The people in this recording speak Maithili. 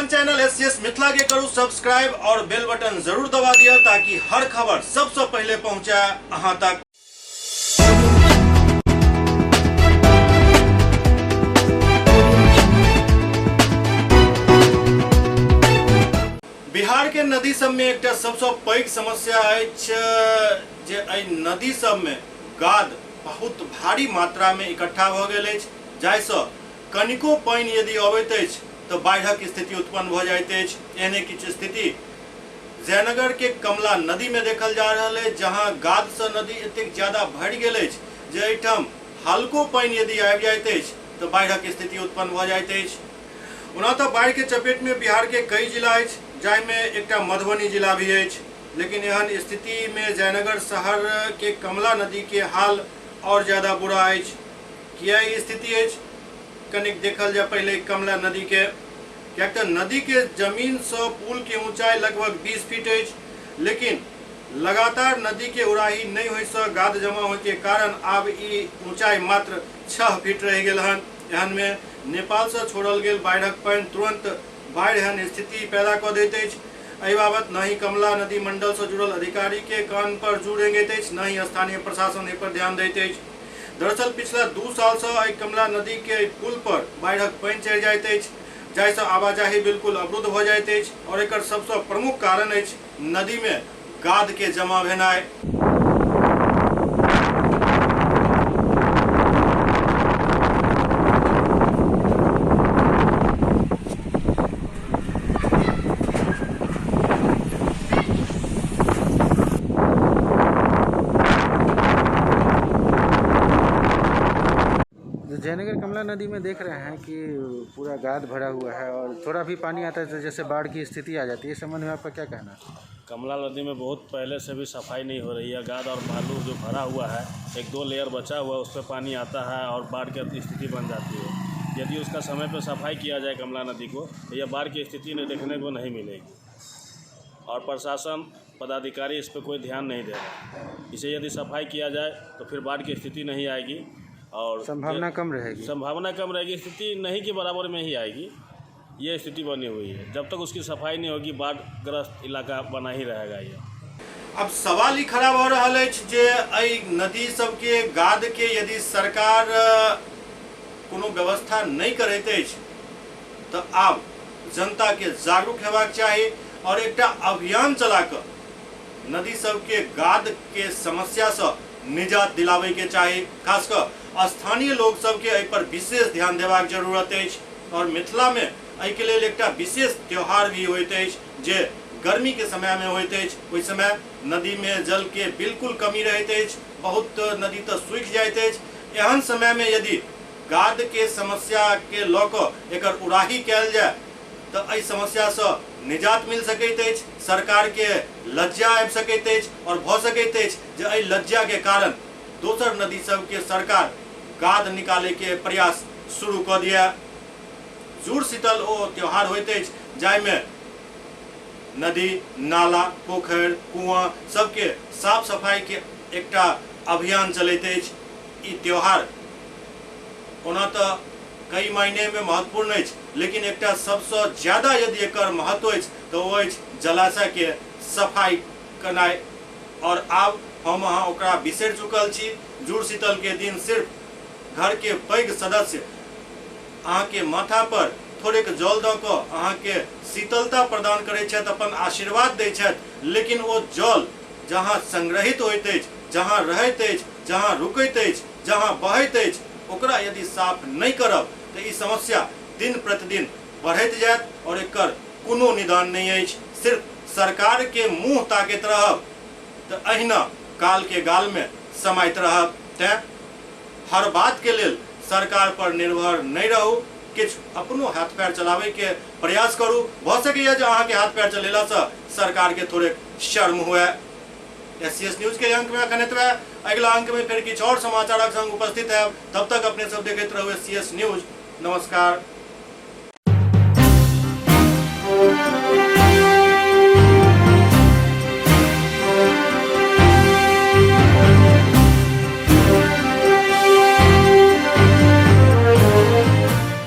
अपन चैनल एससीएस मिथिला के करू सब्सक्राइब और बेल बटन जरूर दबा दिया ताकि हर खबर सबसे पहले पहुंचे अहां तक। बिहार के नदी सब में एक सबसे पैघ समस्या है नदी सब में गाद बहुत भारी मात्रा में इकट्ठा भ गेल अछि, जाहिसँ कनिको पानि यदि अबैत अछि तो बाढ़क स्थिति उत्पन्न भ जाइत अछि। एहने किछु स्थिति जयनगर के कमला नदी में देखल जा रहल है, जहां गाद से नदी एतेक ज्यादा भरि गेल अछि जे एहिठाम हल्को पानि यदि आबि जाइत अछि तो बाढ़क स्थिति उत्पन्न भ जाइत अछि। ओना तो बाढ़ के चपेट में बिहार के कई जिला अछि, जाहिमे एकटा मधुबनी जिला भी अछि, लेकिन एहन स्थिति में जयनगर शहर के कमला नदी के हाल और ज्यादा बुरा अछि। किया ई स्थिति अछि कनिक देखल जाए पहले कमला नदी के। क्या नदी के जमीन से पुल के ऊंचाई लगभग 20 फीट अछि, लेकिन लगातार नदी के उड़ाही नहीं होय से गाद जमा होय के कारण आब ई ऊंचाई मात्र 6 फीट रह गेल हन। एहन में नेपाल से छोड़ल गेल बाढ़क पानि तुरंत बाढ़ एहन स्थिति पैदा कर दैत अछि। एहि बाबत न ही कमला नदी मंडल से जुड़ल अधिकारी के कान पर जू रेंगैत अछि, न ही स्थानीय प्रशासन एहि पर ध्यान दैत अछि। दरअसल पिछला 2 साल से कमला नदी के पुल पर बाढ़क पानि चढ़ि जाइत अछि, जाहिसँ आवाजाही बिल्कुल अवरुद्ध भ जाइत अछि और एकर सबसे प्रमुख कारण अछि नदी में गाद के जमा भेनाइ। जयनगर कमला नदी में देख रहे हैं कि पूरा गाद भरा हुआ है और थोड़ा भी पानी आता है तो जैसे बाढ़ की स्थिति आ जाती है। इस संबंध में आपका क्या कहना है? कमला नदी में बहुत पहले से भी सफाई नहीं हो रही है। गाद और बालू जो भरा हुआ है, 1-2 लेयर बचा हुआ है, उस पर पानी आता है और बाढ़ की स्थिति बन जाती है। यदि उसका समय पर सफाई किया जाए कमला नदी को तो यह बाढ़ की स्थिति देखने को नहीं मिलेगी और प्रशासन पदाधिकारी इस पर कोई ध्यान नहीं दे रहा। इसे यदि सफाई किया जाए तो फिर बाढ़ की स्थिति नहीं आएगी और संभावना कम रहेगी। स्थिति नहीं के बराबर में ही आएगी। ये स्थिति बनी हुई है, जब तक उसकी सफाई नहीं होगी बाढ़ग्रस्त इलाका बना ही रहेगा। ये अब सवाल ही खड़ा हो रहा है जे नदी सब के गाद के यदि सरकार कोनो व्यवस्था नहीं करैत अछि तो आब जनता के जागरूक हेबाक चाही और एकटा अभियान चला कर नदी सब के गाद के समस्या से निजात दिलावे के चाही। खासकर स्थानीय लोग सबके एहि पर विशेष ध्यान देबाक जरूरत अछि और मिथिला में एहि के लेल एकटा विशेष त्योहार भी होइत अछि जे गर्मी के समय में होइत अछि। ओहि समय नदी में जल के बिल्कुल कमी रहैत अछि, बहुत नदी तो सूखि जाइत अछि। एहन समय में यदि गाद के समस्या के लऽ कऽ एकर उड़ाही कयल जाय तो एहि समस्या से निजात मिल सकैत अछि, सरकार के लज्जा आबि सकैत अछि और भऽ सकैत अछि जे एहि लज्जा के कारण दोसर नदी सब के सरकार गाद निकाले के प्रयास शुरू कर दिया। जुड़ शीतल ओ त्योहार होइत अछि जाहिमे नदी नाला पोखरि कुआं सबके साफ सफाई के एकटा अभियान चलैत अछि। ई त्योहार ओना तो कई मायने में महत्वपूर्ण अछि, लेकिन एकटा सबसे ज्यादा यदि एकर महत्व अछि तो वो अछि जलाशय के सफाई करनाइ। और आब हम अहाँ ओकरा बिसरि चुकल छी। जुड़ शीतल के दिन सिर्फ घर के पैघ सदस्य अहाँ के माथा पर थोड़ेक जल दऽ कऽ अहाँ के शीतलता प्रदान करैत छथि, अपन आशीर्वाद दैत छथि, लेकिन वो जल जहाँ संग्रहित होइत अछि, जहाँ रहैत अछि, जहाँ रुकैत अछि, जहाँ बहैत अछि, ओकरा यदि साफ नहीं करब तो ई समस्या दिन प्रतिदिन बढ़ैत जायत और एकर कोनो निदान नहीं अछि। सिर्फ सरकार के मुँह ताकैत रहब तो अहिना काल के गाल में समाइत रहब। तें हर बात के लेल सरकार पर निर्भर नहीं रहू, किछु अपनो हाथ पैर चलावे के प्रयास करू। भ सकैए जे अहाँ के हाथ पैर चलेला से सरकार के थोड़े शर्म हुए। एससीएस न्यूज के अंक में अखन एतबे। अगला अंक में फिर किछु और समाचारक संग उपस्थित है। तब तक अपने सब देखते रहो एससीएस न्यूज। नमस्कार।